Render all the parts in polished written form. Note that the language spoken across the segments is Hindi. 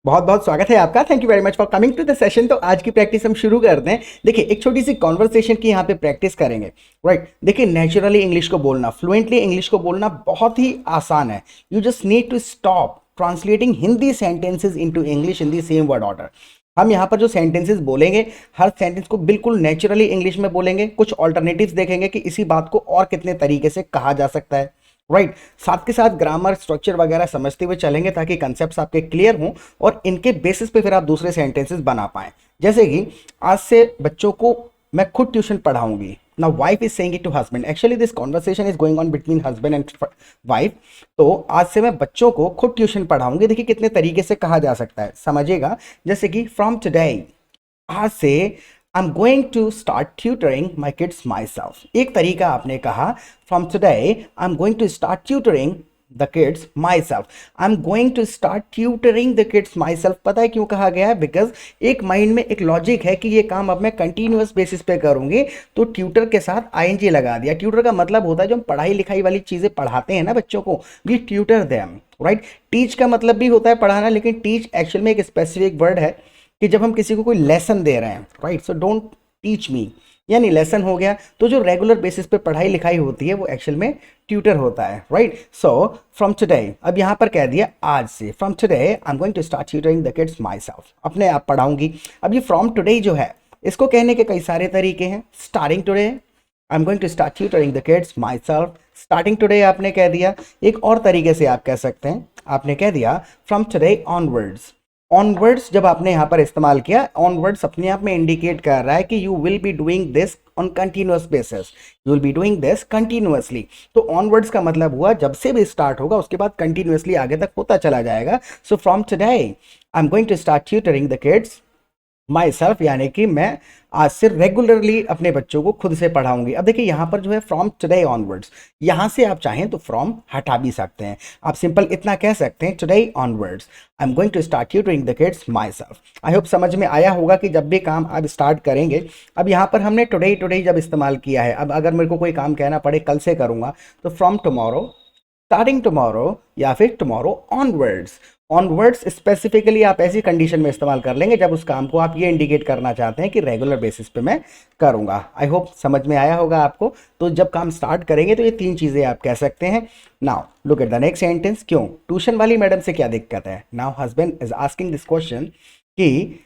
बहुत बहुत स्वागत है आपका। Thank you very much for coming to the session. तो आज की प्रैक्टिस हम शुरू करते हैं। देखिए, एक छोटी सी कॉन्वर्सेशन की यहाँ पे प्रैक्टिस करेंगे। राइट, देखिए, नेचुरली इंग्लिश को बोलना, फ्लुएंटली इंग्लिश को बोलना बहुत ही आसान है। You just need to stop translating Hindi sentences into English in the same word order. हम यहाँ पर जो सेंटेंसेस बोलेंगे, हर सेंटेंस को बिल्कुल नेचुरली इंग्लिश में बोलेंगे। कुछ ऑल्टरनेटिव्स देखेंगे कि इसी बात को और कितने तरीके से कहा जा सकता है। राइट, साथ के साथ ग्रामर स्ट्रक्चर वगैरह समझते हुए चलेंगे ताकि कंसेप्ट्स आपके क्लियर हों और इनके बेसिस पे फिर आप दूसरे सेंटेंसेस बना पाएं। जैसे कि आज से बच्चों को मैं खुद ट्यूशन पढ़ाऊंगी। Now wife is saying it to husband. Actually this conversation is going on between husband and wife. तो आज से मैं बच्चों को खुद ट्यूशन पढ़ाऊंगी। देखिए कितने तरीके से कहा जा सकता है, समझिएगा। जैसे कि फ्रॉम टुडे, आज से I'm going to start tutoring my kids myself। एक तरीका आपने कहा, from today I'm going to start tutoring the kids myself। I'm going to start tutoring the kids myself। पता है क्यों कहा गया है? बिकॉज एक माइंड में एक लॉजिक है कि ये काम अब मैं कंटिन्यूअस बेसिस पे करूंगी, तो ट्यूटर के साथ आईएनजी लगा दिया। ट्यूटर का मतलब होता है जो हम पढ़ाई लिखाई वाली चीजें पढ़ाते हैं ना बच्चों को, we tutor them. Right, teach का मतलब भी होता है पढ़ाना, लेकिन टीच एक्चुअल में एक स्पेसिफिक वर्ड है कि जब हम किसी को कोई लेसन दे रहे हैं। Right, so don't teach me, यानी लेसन हो गया। तो जो रेगुलर बेसिस पे पढ़ाई लिखाई होती है वो एक्चुअल में ट्यूटर होता है। राइट, सो फ्रॉम टुडे, अब यहाँ पर कह दिया आज से, from today I am going to start tutoring the kids myself. अपने आप पढ़ाऊंगी। अब ये फ्रॉम टुडे जो है, इसको कहने के कई सारे तरीके हैं। Starting today I am going to start tutoring the kids myself. Starting today आपने कह दिया। एक और तरीके से आप कह सकते हैं, आपने कह दिया फ्रॉम टुडे ऑनवर्ड्स। ऑनवर्ड्स जब आपने यहाँ पर इस्तेमाल किया, ऑनवर्ड्स अपने आप में इंडिकेट कर रहा है कि you will be doing this on continuous basis, you will be doing this continuously. तो ऑनवर्ड्स का मतलब हुआ जब से भी स्टार्ट होगा उसके बाद कंटिन्यूअसली आगे तक होता चला जाएगा। So from today I am going to start tutoring the kids myself, यानी कि मैं आज से रेगुलरली अपने बच्चों को खुद से पढ़ाऊंगी। अब देखिए यहाँ पर जो है फ्रॉम टुडे ऑनवर्ड्स, यहाँ से आप चाहें तो फ्रॉम हटा भी सकते हैं। आप सिंपल इतना कह सकते हैं, today onwards I am going to start tutoring the kids myself. I hope समझ में आया होगा कि जब भी काम आप स्टार्ट करेंगे, अब यहाँ पर हमने टुडे टुडे जब इस्तेमाल किया है, अब अगर मेरे को कोई काम कहना पड़े कल से करूँगा, तो फ्रॉम टुमारो, स्टार्टिंग टुमारो, या फिर टुमारो ऑनवर्ड्स। ऑनवर्ड्स स्पेसिफिकली आप ऐसी कंडीशन में इस्तेमाल कर लेंगे जब उस काम को आप ये इंडिकेट करना चाहते हैं कि रेगुलर बेसिस पे मैं करूंगा। आई होप समझ में आया होगा आपको। तो जब काम स्टार्ट करेंगे तो ये तीन चीज़ें आप कह सकते हैं। Now look at the next sentence. क्यों ट्यूशन वाली मैडम से क्या दिक्कत है? Now husband is asking this question कि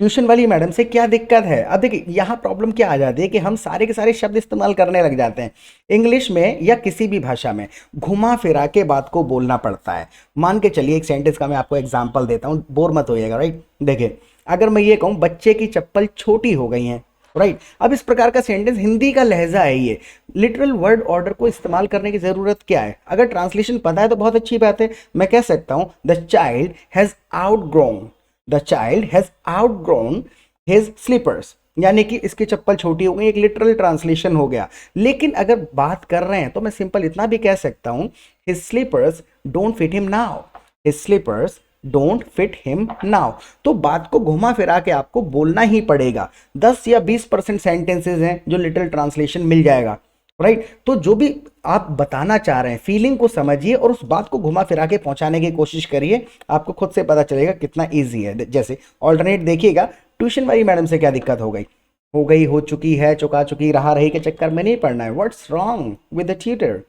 ट्यूशन वाली मैडम से क्या दिक्कत है। अब देखिए यहाँ प्रॉब्लम क्या आ जाती है कि हम सारे के सारे शब्द इस्तेमाल करने लग जाते हैं इंग्लिश में या किसी भी भाषा में, घुमा फिरा के बात को बोलना पड़ता है। मान के चलिए एक सेंटेंस का मैं आपको एग्जांपल देता हूँ, बोर मत होइएगा। राइट, देखिए अगर मैं ये कहूँ बच्चे की चप्पल छोटी हो गई है। राइट, अब इस प्रकार का सेंटेंस हिंदी का लहजा है, ये लिटरल वर्ड ऑर्डर को इस्तेमाल करने की जरूरत क्या है? अगर ट्रांसलेशन पता है तो बहुत अच्छी बात है। मैं कह सकता हूँ the child has outgrown, the child has outgrown his slippers, यानी कि इसकी चप्पल छोटी हो गई, एक लिटरल ट्रांसलेशन हो गया। लेकिन अगर बात कर रहे हैं तो मैं सिंपल इतना भी कह सकता हूं, his slippers don't fit him now, his slippers don't fit him now. तो बात को घुमा फिरा के आपको बोलना ही पड़ेगा। 10 या 20% सेंटेंसेज हैं जो लिटरल ट्रांसलेशन मिल जाएगा। राइट, तो जो भी आप बताना चाह रहे हैं फीलिंग को समझिए और उस बात को घुमा फिरा के पहुंचाने की कोशिश करिए, आपको खुद से पता चलेगा कितना इजी है। जैसे ऑल्टरनेट देखिएगा, ट्यूशन वाली मैडम से क्या दिक्कत हो गई? हो चुकी है, चुका चुकी, रहा रही के चक्कर में नहीं पढ़ना है। What's wrong with the tutor,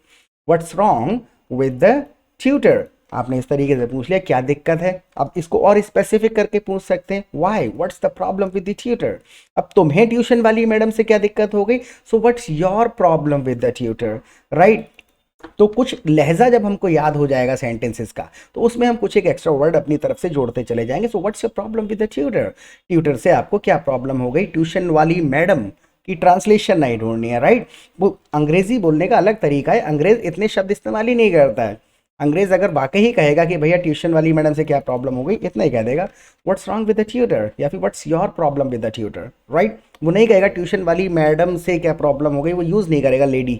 what's wrong with the tutor. आपने इस तरीके से पूछ लिया क्या दिक्कत है। अब इसको और स्पेसिफिक करके पूछ सकते हैं, why, what's the problem with the tutor. अब तुम्हें ट्यूशन वाली मैडम से क्या दिक्कत हो गई, so what's your problem with the tutor. Right, तो कुछ लहजा जब हमको याद हो जाएगा सेंटेंसेस का, तो उसमें हम कुछ एक एक्स्ट्रा वर्ड अपनी तरफ से जोड़ते चले जाएंगे। So what's your problem with the tutor, tutor से आपको क्या प्रॉब्लम हो गई? ट्यूशन वाली मैडम की ट्रांसलेशन नहीं ढूंढनी है। राइट, वो अंग्रेजी बोलने का अलग तरीका है, अंग्रेज इतने शब्द इस्तेमाल ही नहीं करता है। अंग्रेज अगर वाकई ही कहेगा कि भैया ट्यूशन वाली मैडम से क्या प्रॉब्लम हो गई, इतना ही कह देगा what's wrong with the tutor, या फिर what's your problem with the tutor. Right, वो नहीं कहेगा ट्यूशन वाली मैडम से क्या प्रॉब्लम हो गई, वो यूज़ नहीं करेगा लेडी।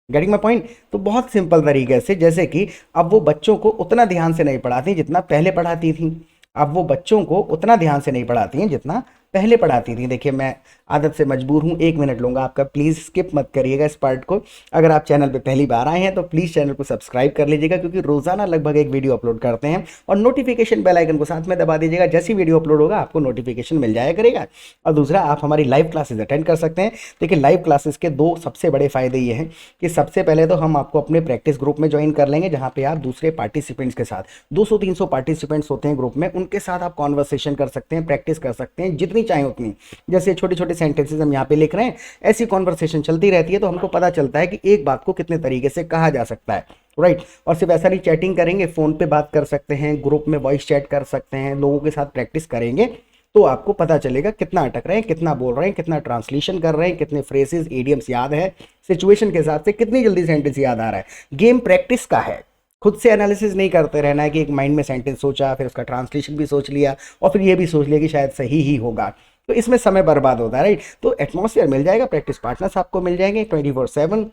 Getting my point? तो बहुत सिंपल तरीके से, जैसे कि अब वो बच्चों को उतना ध्यान से नहीं पढ़ाती जितना पहले पढ़ाती थी। अब वो बच्चों को उतना ध्यान से नहीं पढ़ाती हैं जितना पहले पढ़ाती थी। देखिए मैं आदत से मजबूर हूँ, 1 मिनट लूँगा आपका, प्लीज़ स्किप मत करिएगा इस पार्ट को। अगर आप चैनल पे पहली बार आए हैं तो प्लीज़ चैनल को सब्सक्राइब कर लीजिएगा, क्योंकि रोज़ाना लगभग एक वीडियो अपलोड करते हैं। और नोटिफिकेशन बेल आइकन को साथ में दबा दीजिएगा, जैसी वीडियो अपलोड होगा आपको नोटिफिकेशन मिल जाया करेगा। और दूसरा, आप हमारी लाइव क्लासेस अटेंड कर सकते हैं। देखिए लाइव क्लासेस के दो सबसे बड़े फ़ायदे ये हैं कि सबसे पहले तो हम आपको अपने प्रैक्टिस ग्रुप में ज्वाइन कर लेंगे, जहाँ पे आप दूसरे पार्टिसिपेंट्स के साथ 200-300 पार्टिसिपेंट्स होते हैं ग्रुप में, उनके साथ आप कॉन्वर्सेशन कर सकते हैं, प्रैक्टिस कर सकते हैं जितनी चाहे उतनी। जैसे छोटे छोटे सेंटेंसेस हम यहाँ पे लिख रहे हैं, ऐसी कॉन्वर्सेशन चलती रहती है, तो हमको पता चलता है कि एक बात को कितने तरीके से कहा जा सकता है, राइट। और सिर्फ ऐसा नहीं, चैटिंग करेंगे, फ़ोन पे बात कर सकते हैं, ग्रुप में वॉइस चैट कर सकते हैं, लोगों के साथ प्रैक्टिस करेंगे तो आपको पता चलेगा कितना अटक रहे हैं, कितना बोल रहे हैं, कितना ट्रांसलेशन कर रहे हैं, कितने फ्रेजेस इडियम्स याद है, सिचुएशन के हिसाब से कितनी जल्दी सेंटेंस याद आ रहा है। गेम प्रैक्टिस का है, खुद से एनालिसिस नहीं करते रहना है कि एक माइंड में सेंटेंस सोचा, फिर उसका ट्रांसलेशन भी सोच लिया और फिर ये भी सोच लिया कि शायद सही ही होगा, तो इसमें समय बर्बाद होता है, राइट। तो एटमॉस्फेयर मिल जाएगा, प्रैक्टिस पार्टनर्स आपको मिल जाएंगे 24/7।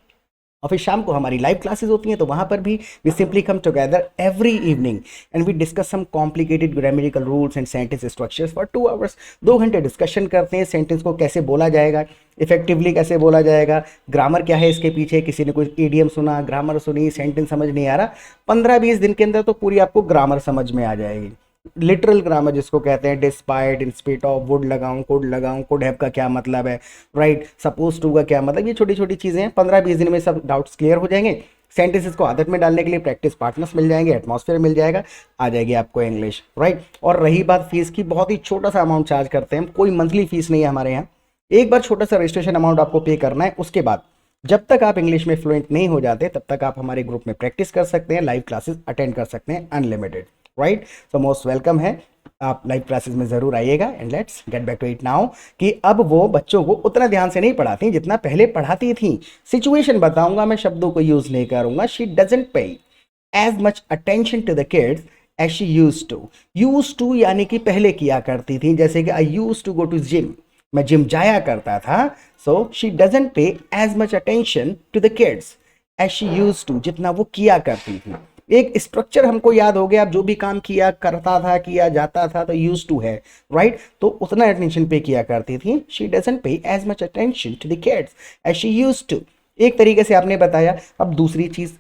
और फिर शाम को हमारी लाइव क्लासेस होती हैं, तो वहाँ पर भी we simply come together every evening and we discuss some complicated grammatical rules and sentence structures for 2 hours. 2 घंटे डिस्कशन करते हैं, सेंटेंस को कैसे बोला जाएगा, इफेक्टिवली कैसे बोला जाएगा, ग्रामर क्या है इसके पीछे, किसी ने कुछ ईडियम सुना, ग्रामर सुनी, सेंटेंस समझ नहीं आ रहा, 15-20 दिन के अंदर तो पूरी आपको ग्रामर समझ में आ जाएगी। लिटरल ग्रामर जिसको कहते हैं, despite, in spite of, would लगाऊं, कुड हैव का क्या मतलब है, राइट, सपोज टू का क्या मतलब, ये छोटी छोटी चीज़ें हैं। 15-20 दिन में सब डाउट्स क्लियर हो जाएंगे। सेंटेंसेस को आदत में डालने के लिए प्रैक्टिस पार्टनर्स मिल जाएंगे, एटमॉस्फेयर मिल जाएगा, आ जाएगी आपको इंग्लिश, राइट। और रही बात फीस की, बहुत ही छोटा सा अमाउंट चार्ज करते हैं हम, कोई मंथली फीस नहीं है हमारे यहाँ। एक बार छोटा सा रजिस्ट्रेशन अमाउंट आपको पे करना है, उसके बाद जब तक आप इंग्लिश में फ्लुएंट नहीं हो जाते तब तक आप हमारे ग्रुप में प्रैक्टिस कर सकते हैं, लाइव क्लासेस अटेंड कर सकते हैं unlimited, right. So most welcome है, आप लाइव क्लासेस में ज़रूर आइएगा। And let's get back to it now कि अब वो बच्चों को उतना ध्यान से नहीं पढ़ाती जितना पहले पढ़ाती थी। सिचुएशन बताऊंगा मैं, शब्दों को यूज़ नहीं करूंगा। She doesn't pay as much attention to the kids as she use to यानी कि पहले किया करती थी। जैसे कि I use to go to gym, मैं जिम जाया करता था। So she doesn't pay as much attention to the kids as she use to, जितना वो किया करती थी। एक स्ट्रक्चर हमको याद हो गया, आप जो भी काम किया करता था, किया जाता था, तो यूज टू है, राइट। तो उतना अटेंशन पे किया करती थी। She doesn't pay as much attention to the kids as she use to, एक तरीके से आपने बताया। अब दूसरी चीज,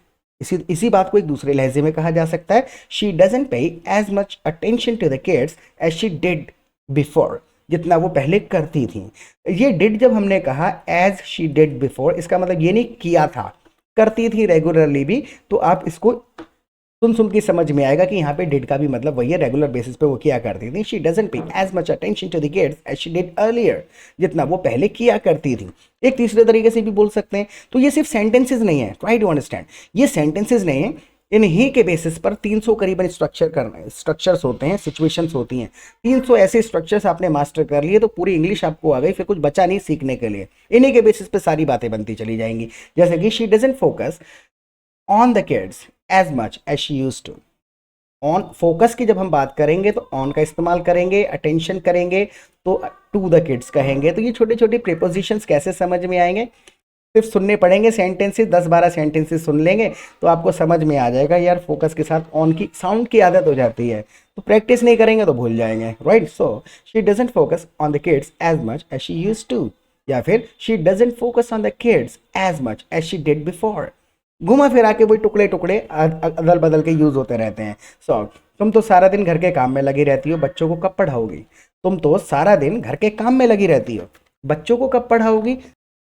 इसी बात को एक दूसरे लहजे में कहा जा सकता है, she doesn't pay as much attention to the kids as she did before, जितना वो पहले करती थी। ये डिड जब हमने कहा एज शी डिड बिफोर, इसका मतलब ये नहीं किया था, करती थी रेगुलरली भी, तो आप इसको सुन के समझ में आएगा कि यहाँ पे डिड का भी मतलब वही है, रेगुलर बेसिस पे वो किया करती थी। She doesn't pay as much attention to the kids as she did earlier, जितना वो पहले किया करती थी। एक तीसरे तरीके से भी बोल सकते हैं। तो ये सिर्फ सेंटेंसेज नहीं है, ट्राई टू अंडरस्टैंड, ये सेंटेंसेज नहीं है, इन्हीं के बेसिस पर 300 करीबन स्ट्रक्चर्स होते हैं, सिचुएशंस होती हैं। 300 ऐसे स्ट्रक्चर्स आपने मास्टर कर लिए तो पूरी इंग्लिश आपको आ गई, फिर कुछ बचा नहीं सीखने के लिए। इन्हीं के बेसिस पे सारी बातें बनती चली जाएंगी। जैसे कि she doesn't focus on the kids as much as she used to. On, focus की जब हम बात करेंगे तो ऑन का इस्तेमाल करेंगे, अटेंशन करेंगे तो टू द किड्स कहेंगे। तो ये छोटे छोटे प्रीपोजिशंस कैसे समझ में आएंगे, सिर्फ सुनने पड़ेंगे सेंटेंसेस, 10-12 सेंटेंसेस सुन लेंगे तो आपको समझ में आ जाएगा। यार फोकस के साथ ऑन की साउंड की आदत हो जाती है, तो प्रैक्टिस नहीं करेंगे तो भूल जाएंगे, right. So she doesn't focus on the kids as much as she used to, या फिर she doesn't focus on the kids as much as she did before. घुमा फिरा के वही टुकड़े टुकड़े अदल बदल के यूज होते रहते हैं। सो तुम तो सारा दिन घर के काम में लगी रहती हो, बच्चों को कब पढ़ाओगी? तुम तो सारा दिन घर के काम में लगी रहती हो, बच्चों को कब पढ़ाओगी?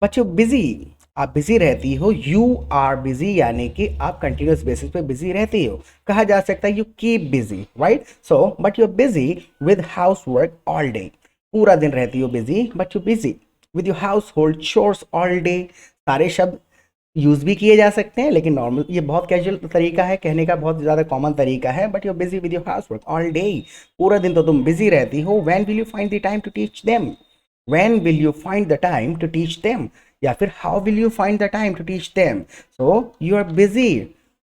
बच्चों बिजी, आप बिजी रहती हो, यू आर बिजी, यानी कि आप कंटिन्यूस बेसिस पे बिजी रहती हो। कहा जा सकता है you keep busy, right. So but you are busy with house work all day, पूरा दिन रहती हो busy, but you busy with your household chores all day. सारे शब्द यूज भी किए जा सकते हैं, लेकिन नॉर्मल, ये बहुत कैजुअल तरीका है कहने का, बहुत ज़्यादा कॉमन तरीका है। But you busy with your house work all day, पूरा दिन तो तुम बिजी रहती हो। When will you find the time to teach them, when will you find the time to teach them, या फिर how will you find the time to teach them. So you are busy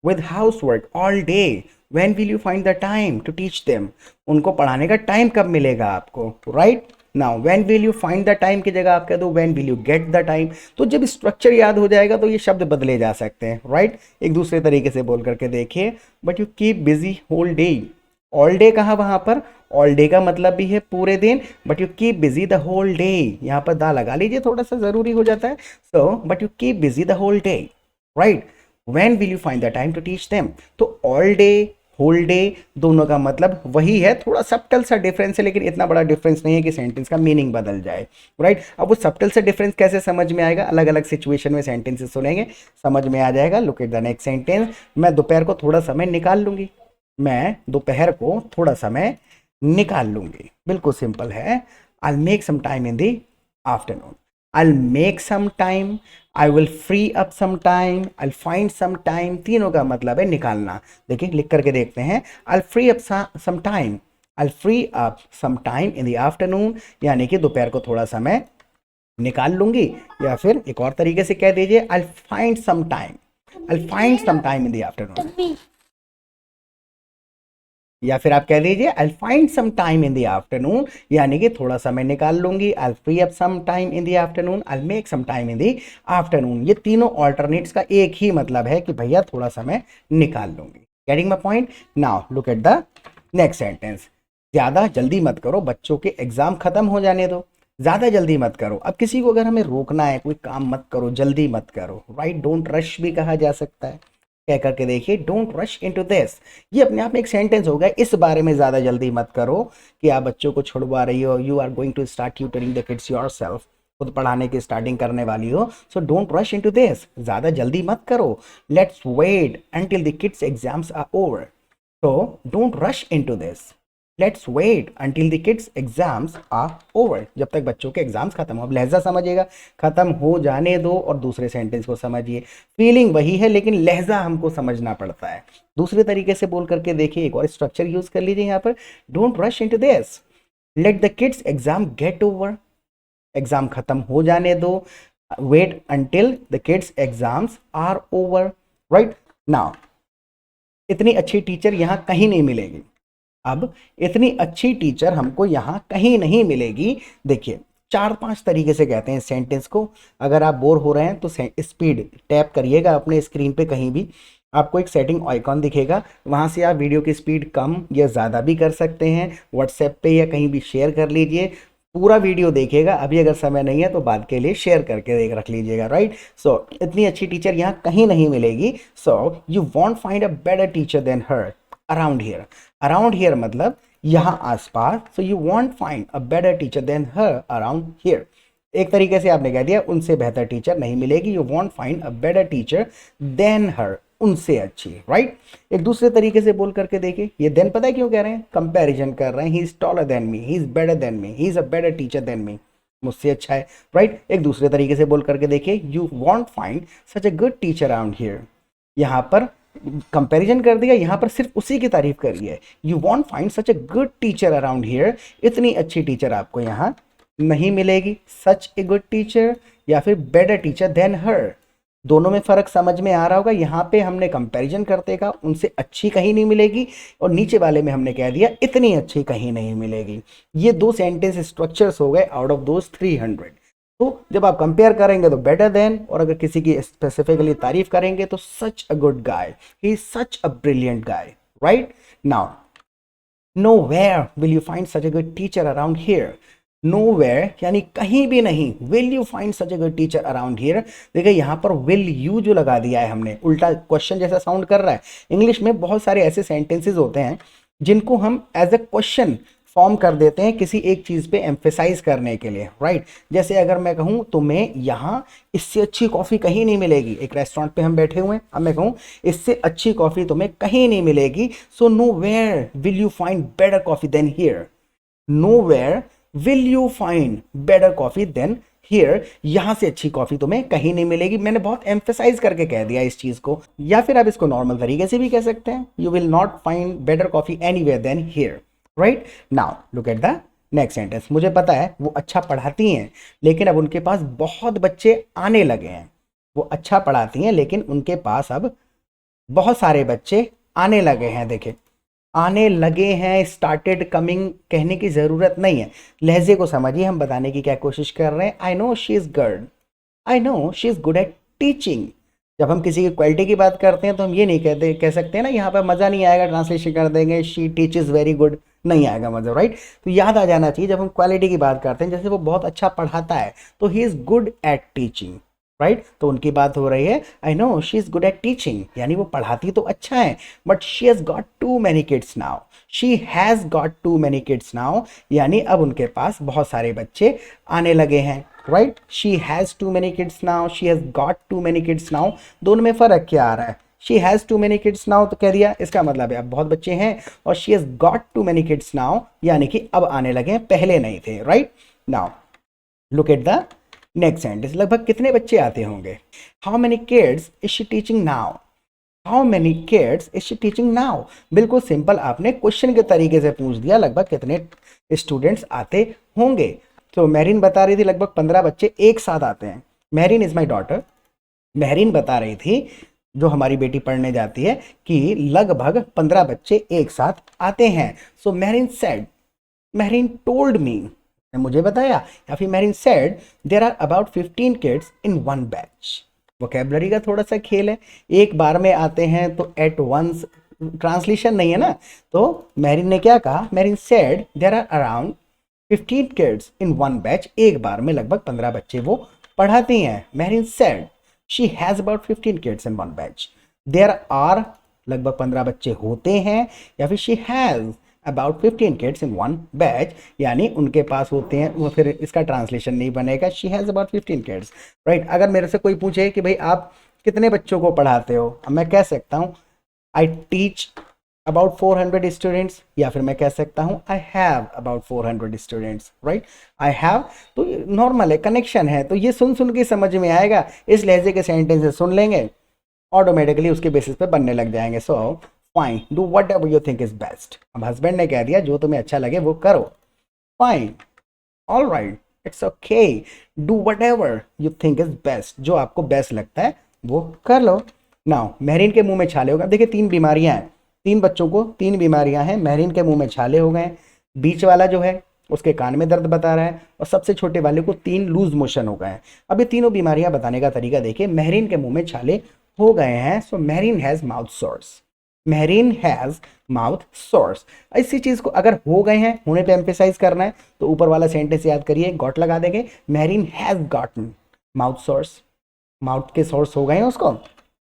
with house work all day, when will you find the time to teach them, उनको पढ़ाने का टाइम कब मिलेगा आपको, right. Now when will you find the time की जगह आप कह दो when will you get the time. तो जब स्ट्रक्चर याद हो जाएगा तो ये शब्द बदले जा सकते हैं, राइट। एक दूसरे तरीके से बोल करके देखिए, but you keep busy whole day, all day कहाँ वहां पर, ऑल डे का मतलब भी है पूरे दिन, but you keep busy the whole day, यहाँ पर दा लगा लीजिए, थोड़ा सा जरूरी हो जाता है। So but you keep busy the whole day, right. When will you find the time to teach them, तो ऑल डे होल डे दोनों का मतलब वही है, थोड़ा सब्टल सा डिफरेंस है, लेकिन इतना बड़ा डिफरेंस नहीं है कि सेंटेंस का मीनिंग बदल जाए, राइट। अब वो सब्टल सा डिफरेंस कैसे समझ में आएगा, अलग अलग सिचुएशन में सेंटेंसेस सुनेंगे, समझ में आ जाएगा। Look at the next sentence, मैं दोपहर को थोड़ा समय निकाल लूंगी, मैं दोपहर को थोड़ा समय निकाल लूंगी, बिल्कुल सिंपल है। I make some time in the afternoon, I make some time, I will free up some time, I find some time, तीनों का मतलब है निकालना। देखिए लिख करके देखते हैं, I free up some time, I free up some time in the afternoon, यानी कि दोपहर को थोड़ा समय निकाल लूंगी, या फिर एक और तरीके से कह दीजिए, I find some time, I find some time in the afternoon, या फिर आप कह दीजिए I find some time in the afternoon, यानी कि थोड़ा समय निकाल लूंगी, I free up some time in the afternoon, I make some time in the afternoon. ये तीनों ऑल्टरनेट्स का एक ही मतलब है कि भैया थोड़ा समय निकाल लूंगी। Getting my point? Now look at the next sentence, ज्यादा जल्दी मत करो, बच्चों के एग्जाम खत्म हो जाने दो, ज्यादा जल्दी मत करो। अब किसी को अगर हमें रोकना है, कोई काम मत करो, जल्दी मत करो, राइट, डोंट रश भी कहा जा सकता है। कह करके देखिए, डोंट रश इनटू दिस, ये अपने आप में एक सेंटेंस हो गया, इस बारे में ज्यादा जल्दी मत करो कि आप बच्चों को छुड़वा रही हो, you are going to start tutoring the kids yourself, खुद पढ़ाने की स्टार्टिंग करने वाली हो, so don't rush into this, ज्यादा जल्दी मत करो, let's wait until the kids exams are over, so don't rush into this, let's wait until the kids exams are over, जब तक बच्चों के एग्जाम्स खत्म हो। अब लहजा समझिएगा, खत्म हो जाने दो और दूसरे सेंटेंस को समझिए, फीलिंग वही है लेकिन लहजा हमको समझना पड़ता है। दूसरे तरीके से बोल करके देखिए, एक और स्ट्रक्चर यूज कर लीजिए यहाँ पर, don't rush into this, let the kids exam get over, exam खत्म हो जाने दो, wait until the kids exams are over, right. Now इतनी अच्छी टीचर यहाँ कहीं नहीं मिलेगी, अब इतनी अच्छी टीचर हमको यहाँ कहीं नहीं मिलेगी। देखिए 4-5 तरीके से कहते हैं सेंटेंस को, अगर आप बोर हो रहे हैं तो स्पीड टैप करिएगा अपने स्क्रीन पे, कहीं भी आपको एक सेटिंग आइकॉन दिखेगा, वहाँ से आप वीडियो की स्पीड कम या ज़्यादा भी कर सकते हैं, व्हाट्सएप पे या कहीं भी शेयर कर लीजिए, पूरा वीडियो देखिएगा। अभी अगर समय नहीं है तो बाद के लिए शेयर करके देख रख लीजिएगा, राइट। सो इतनी अच्छी टीचर यहाँ कहीं नहीं मिलेगी, so you won't find a better teacher than her around here, around here मतलब यहाँ आसपास, so you won't find a better teacher than her around here, एक तरीके से आपने कह दिया उनसे बेहतर टीचर नहीं मिलेगी, you won't find a better teacher than her, उनसे अच्छी, राइट। एक दूसरे तरीके से बोल करके देखिए, ये देन पता है क्यों कह रहे हैं, कंपैरिजन कर रहे हैं, he is taller than me, he is better than me, he is a better teacher than me, मुझसे अच्छा है, राइट। एक दूसरे तरीके से बोल करके देखिए, you won't find such a good teacher around here, यहाँ पर कंपैरिजन कर दिया, यहाँ पर सिर्फ उसी की तारीफ करी है, you won't find such a good teacher around here, इतनी अच्छी टीचर आपको यहाँ नहीं मिलेगी, सच ए गुड टीचर या फिर बेटर टीचर देन हर, दोनों में फर्क समझ में आ रहा होगा। यहाँ पे हमने कंपैरिजन करते का उनसे अच्छी कहीं नहीं मिलेगी, और नीचे वाले में हमने कह दिया इतनी अच्छी कहीं नहीं मिलेगी। ये दो सेंटेंस स्ट्रक्चर्स हो गए आउट ऑफ दोस 300। तो जब आप कंपेयर करेंगे तो बेटर देन, और अगर किसी की स्पेसिफिकली तारीफ करेंगे तो such a good guy, he is such a brilliant guy, right. Now nowhere will you find such a good teacher around here, nowhere यानी कहीं भी नहीं, will you find such a good teacher around here, देखिए यहाँ पर will you जो लगा दिया है हमने, उल्टा क्वेश्चन जैसा साउंड कर रहा है। इंग्लिश में बहुत सारे ऐसे सेंटेंसेस होते हैं जिनको हम एज अ क्वेश्चन फॉर्म कर देते हैं किसी एक चीज़ पे एम्फेसाइज करने के लिए, राइट। जैसे अगर मैं कहूँ तुम्हें यहाँ इससे अच्छी कॉफ़ी कहीं नहीं मिलेगी, एक रेस्टोरेंट पे हम बैठे हुए हैं, अब मैं कहूँ इससे अच्छी कॉफ़ी तुम्हें कहीं नहीं मिलेगी, so nowhere will you find better coffee than here, nowhere will you find better coffee than here, यहाँ से अच्छी कॉफ़ी तुम्हें कहीं नहीं मिलेगी, मैंने बहुत एम्फेसाइज करके कह दिया इस चीज़ को। या फिर आप इसको नॉर्मल तरीके से भी कह सकते हैं, you will not find better coffee anywhere than here, right. Now look at the next sentence, मुझे पता है वो अच्छा पढ़ाती हैं लेकिन अब उनके पास बहुत बच्चे आने लगे हैं, वो अच्छा पढ़ाती हैं लेकिन उनके पास अब बहुत सारे बच्चे आने लगे हैं। देखें आने लगे हैं, स्टार्टेड कमिंग कहने की ज़रूरत नहीं है, लहजे को समझिए, हम बताने की क्या कोशिश कर रहे हैं। आई know she is good, I know she is good at teaching, जब हम किसी की क्वालिटी की बात करते हैं तो हम ये नहीं कह सकते हैं ना यहाँ पर मज़ा नहीं आएगा, ट्रांसलेशन कर देंगे शी टीचेस वेरी गुड, नहीं आएगा मज़ा, राइट। तो याद आ जाना चाहिए जब हम क्वालिटी की बात करते हैं, जैसे वो बहुत अच्छा पढ़ाता है तो he is good at teaching, right. तो उनकी बात हो रही है, I know she is good at teaching, यानी वो पढ़ाती तो अच्छा है, but she has got too many kids now, she has got too many kids now, यानी अब उनके पास बहुत सारे बच्चे आने लगे हैं, right. She has too many kids now, she has got too many kids now, दोनों में फ़र्क क्या आ रहा है? She has too many kids now तो कह दिया, इसका मतलब है अब बहुत बच्चे हैं, और she has got too many kids now यानी कि अब आने लगे हैं, पहले नहीं थे, right. Now look at the next sentence, लगभग कितने बच्चे आते होंगे? How many kids is she teaching now, how many kids is she teaching now, बिल्कुल सिंपल, आपने क्वेश्चन के तरीके से पूछ दिया, लगभग कितने स्टूडेंट्स आते होंगे। तो मेरिन बता रही थी लगभग 15 बच्चे एक साथ आते हैं। Marine is my daughter, Mehreen बता रही थी, जो हमारी बेटी पढ़ने जाती है, कि लगभग 15 बच्चे एक साथ आते हैं। So Mehreen said, Mehreen told me, मुझे बताया, या फिर Mehreen said there are about 15 kids in one batch. Vocabulary का थोड़ा सा खेल है, एक बार में आते हैं तो एट वंस ट्रांसलेशन नहीं है ना। तो मेहरीन ने क्या कहा, Mehreen said there are around 15 kids in one batch, एक बार में लगभग 15 बच्चे वो पढ़ाती हैं। Mehreen said she has about 15 kids in one batch, there are लगभग 15 बच्चे होते हैं, या फिर she has about 15 kids in one batch, यानी उनके पास होते हैं, वो फिर इसका ट्रांसलेशन नहीं बनेगा, she has about 15 kids, right. अगर मेरे से कोई पूछे कि भाई आप कितने बच्चों को पढ़ाते हो, अब मैं कह सकता हूँ आई टीच अबाउट 400 स्टूडेंट्स, या फिर मैं कह सकता हूँ I have about 400 students, right. I have तो नॉर्मल है, कनेक्शन है, तो ये सुन सुन के समझ में आएगा, इस लहजे के सेंटेंसेस सुन लेंगे, ऑटोमेटिकली उसके बेसिस पे बनने लग जाएंगे। So fine, do what ever you think is best. अब हस्बैंड ने कह दिया जो तुम्हें अच्छा लगे वो करो, fine, all right, it's okay, do what ever you think is best, जो आपको बेस्ट लगता है वो कर लो। नाउ मेहरीन के मुंह में छाले हो गए, देखिए 3 बीमारियां हैं, 3 बच्चों को 3 बीमारियां हैं, मेहरीन के मुंह में छाले हो गए, बीच वाला जो है उसके कान में दर्द बता रहा है, और सबसे छोटे वाले को 3 लूज मोशन हो गए हैं। अब ये तीनों बीमारियां बताने का तरीका देखिए, मेहरीन के मुंह में छाले हो गए हैं, so Mehreen has mouth sores, Mehreen has mouth sores. इसी चीज को अगर हो गए हैं, होने पे एम्फेसाइज करना है, तो ऊपर वाला सेंटेंस याद करिए, गॉट लगा देंगे, Mehreen has gotten mouth source, mouth के सोर्स हो गए हैं उसको।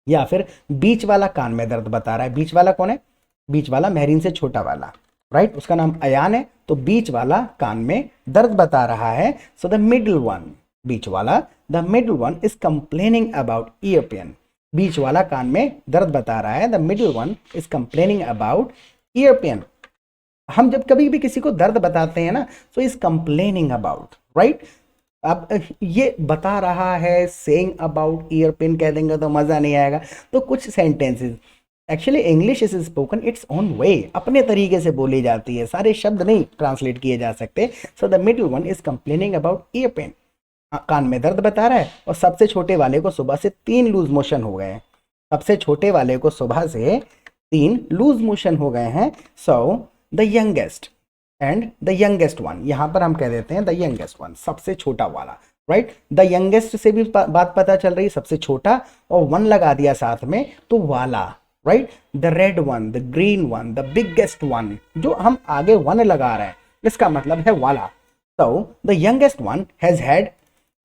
या फिर बीच वाला कान में दर्द बता रहा है, बीच वाला कौन है? बीच वाला मेहरीन से छोटा वाला, राइट, उसका नाम अयान है, तो बीच वाला कान में दर्द बता रहा है। सो द मिडिल वन, बीच वाला, the middle one is complaining about ear pain, बीच वाला कान में दर्द बता रहा है, the middle one is complaining about ear pain. हम जब कभी भी किसी को दर्द बताते हैं ना, so is complaining about, right. अब ये बता रहा है, सेइंग अबाउट ईयर पेन कह देंगे तो मज़ा नहीं आएगा। तो कुछ sentences, actually English is spoken its own way, अपने तरीके से बोली जाती है, सारे शब्द नहीं ट्रांसलेट किए जा सकते। So the middle one is complaining about ear pain, कान में दर्द बता रहा है, और सबसे छोटे वाले को सुबह से 3 लूज मोशन हो गए हैं, सबसे छोटे वाले को सुबह से 3 लूज मोशन हो गए हैं। So the youngest and the youngest one, यहां पर हम कह देते हैं द यंगेस्ट वन, सबसे छोटा वाला, राइट। द यंगेस्ट से भी बात पता चल रही है, सबसे छोटा, और वन लगा दिया साथ में तो वाला, right. The red one, the green one, the biggest one, जो हम आगे वन लगा रहे हैं इसका मतलब है वाला। So the youngest one has had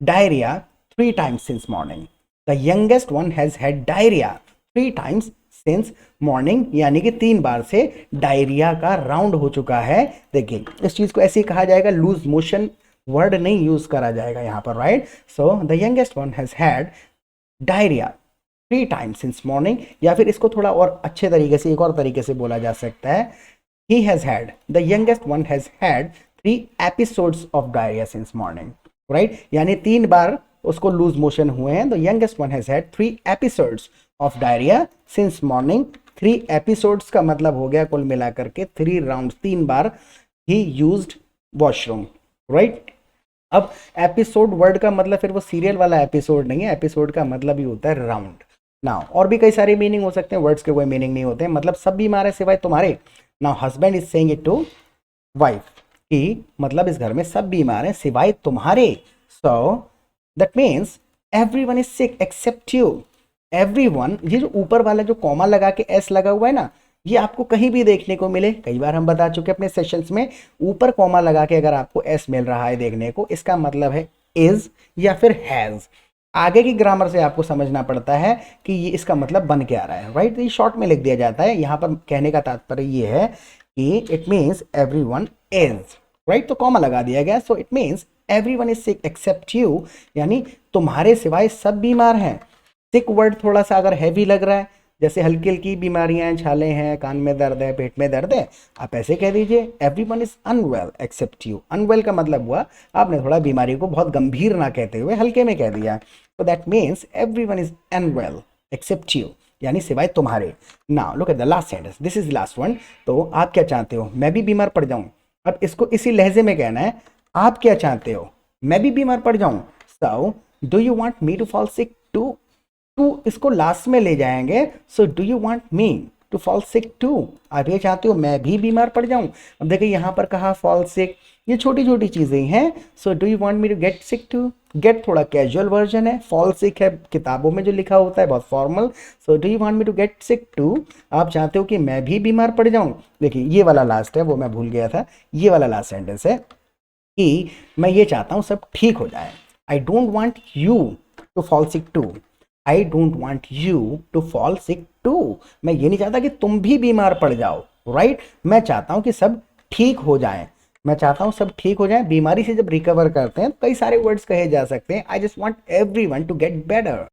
diarrhea 3 times since morning, the youngest one has had diarrhea 3 times since morning, यानी कि 3 बार से डायरिया का राउंड हो चुका है। देखिए इस चीज को ऐसे ही कहा जाएगा, लूज मोशन वर्ड नहीं यूज करा जाएगा यहाँ पर, right. So the youngest one has had diarrhoea 3 times since morning, या फिर इसको थोड़ा और अच्छे तरीके से, एक और तरीके से बोला जा सकता है, he has had, the youngest one has had 3 episodes of diarrhea since morning, right, यानी 3 बार उसको लूज मोशन हुए हैं। The youngest one has had 3 episodes of diarrhoea since morning, 3 episodes का मतलब हो गया कुल मिलाकर के 3 राउंड, 3 बार ही यूज्ड वॉशरूम, राइट। अब एपिसोड वर्ड का मतलब फिर वो सीरियल वाला एपिसोड नहीं है, एपिसोड का मतलब ही होता है राउंड। नाउ और भी कई सारे मीनिंग हो सकते हैं, वर्ड्स के कोई मीनिंग नहीं होते हैं, मतलब सब बीमार है सिवाय तुम्हारे। Now husband is saying it to wife, कि मतलब इस घर में सब बीमार हैं सिवाय तुम्हारे। So that means everyone is sick except you, everyone, ये जो ऊपर वाला जो कॉमा लगा के एस लगा हुआ है ना, ये आपको कहीं भी देखने को मिले, कई बार हम बता चुके अपने सेशंस में, ऊपर कॉमा लगा के अगर आपको एस मिल रहा है देखने को, इसका मतलब है इज या फिर हैज। आगे की ग्रामर से आपको समझना पड़ता है कि ये इसका मतलब बन के आ रहा है, राइट। ये शॉर्ट में लिख दिया जाता है। यहाँ पर कहने का तात्पर्य ये है कि it means everyone is, right. तो कॉमा लगा दिया गया, so it means everyone is sick except you, यानी तुम्हारे सिवाय सब बीमार हैं। सिक वर्ड थोड़ा सा अगर हैवी लग रहा है, जैसे हल्की हल्की बीमारियां हैं, छाले हैं, कान में दर्द है, पेट में दर्द है, आप ऐसे कह दीजिए everyone is unwell except you. Unwell का मतलब हुआ आपने थोड़ा बीमारी को बहुत गंभीर ना कहते हुए हल्के में कह दिया, तो that means everyone is unwell except you, यानी सिवाय तुम्हारे। Now look at the last sentence, this is last one. तो आप क्या चाहते हो, मैं भी बीमार पड़ जाऊं? अब इसको इसी लहजे में कहना है, आप क्या चाहते हो, मैं भी बीमार पड़ जाऊं? So do you want me to fall sick too? Too इसको लास्ट में ले जाएंगे, so do you want me to fall sick too? आप ये चाहते हो मैं भी बीमार पड़ जाऊं? अब देखिए यहाँ पर कहा फॉल सिक, ये छोटी छोटी चीजें हैं। So do you want me to get sick too? Get थोड़ा कैजुअल वर्जन है, फॉल सिक है किताबों में जो लिखा होता है बहुत formal. So do you want me to get sick too? आप चाहते हो कि मैं भी बीमार पड़ जाऊं? देखिए ये वाला लास्ट है, वो मैं भूल गया था, ये वाला लास्ट सेंटेंस है कि मैं ये चाहता हूं सब ठीक हो जाए। I don't want you to fall sick too. I don't want you to fall sick too. मैं ये नहीं चाहता कि तुम भी बीमार पड़ जाओ, राइट। मैं चाहता हूं कि सब ठीक हो जाए, मैं चाहता हूं सब ठीक हो जाए। बीमारी से जब रिकवर करते हैं कई सारे वर्ड्स कहे जा सकते हैं। I just want everyone to get better.